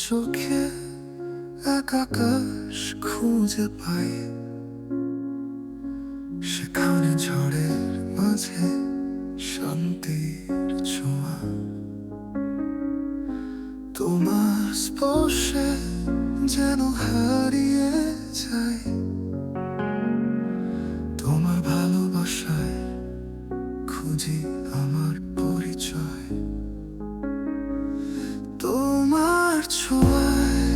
চোখে এক আকাশ খুঁজে পাই, সেখানে ঝড়ের মাঝে শান্তির ছোঁয়া। তোমার স্পর্শে যেন হারিয়ে যাই, তোমার ভালোবাসায় খুঁজি আমার পরিচয়। তোমার ছোঁয়ায়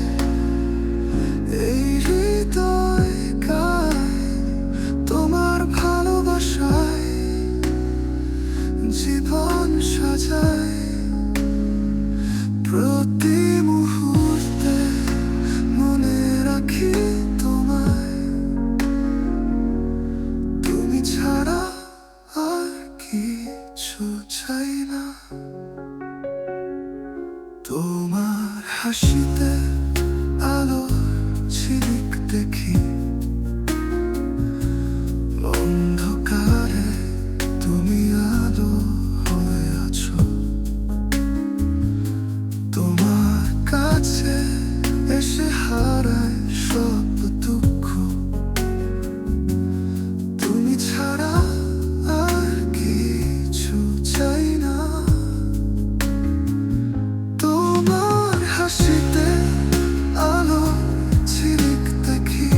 এই হৃদয় গায়, তোমার ভালোবাসায় জীবন সাজায়। প্রতি মুহূর্তে মনে রাখি তোমায়, তুমি ছাড়া আর কিছু চাই না। তোমার হাসিতে আলোর ঝিলিক দেখি, অন্ধকারে তুমি আলো হয়ে আছো। তোমার কাছে এসে হারায় সব দুঃখ, তুমি ছাড়া আর কিছু চাই না। তোমার হাসিতে আলো ঝিলিক দেখি,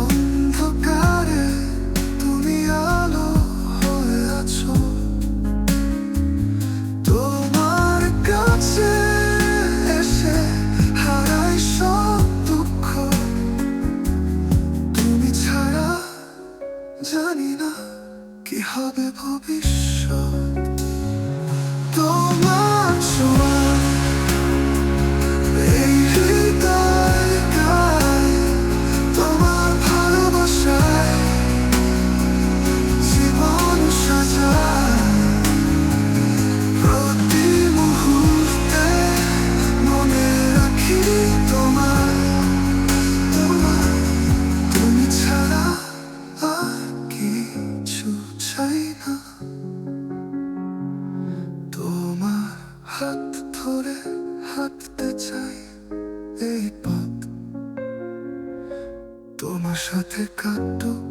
অন্ধকারে তুমি আলো হয়ে আছো। তোমার কাছে এসে হারাই সব দুঃখ, তুমি ছাড়া জানি না কি হবে ভবিষ্যৎ। তোমার ছোঁয়ায় এই হৃদয় গায়, তোমার ভালোবাসায় জীবন সাজায়। প্রতি মুহূর্তে মনে রাখি তোমায়, তুমি ছাড়া আর কিছু চাই না। তোমার হাত ধরে হাঁটতে চাই এই পথ, তোমার সাথে কাটুক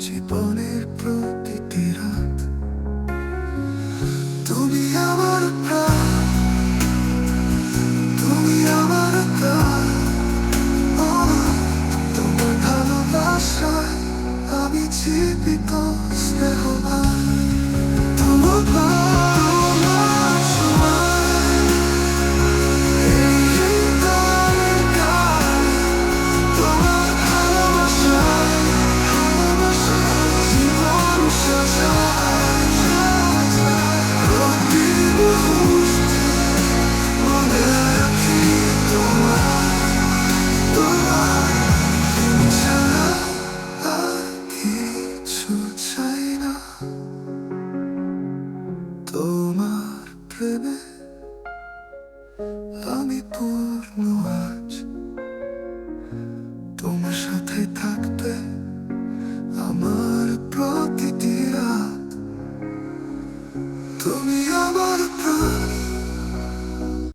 জীবনের প্রতিটি রাত। তুমি আমার প্রাণ, তুমি আমার প্রাণ। তোমার ভালোবাসায় আমি জীবিত স্নেহবান। তোমার ছোঁয়ায় এই হৃদয় গায়, তোমার ভালোবাসায় জীবন সাজায়। প্রতি মুহূর্তে মনে রাখি তোমায়, তুমি ছাড়া আর কিছু চাই না। তোমার প্রেমে আমি পূর্ণ।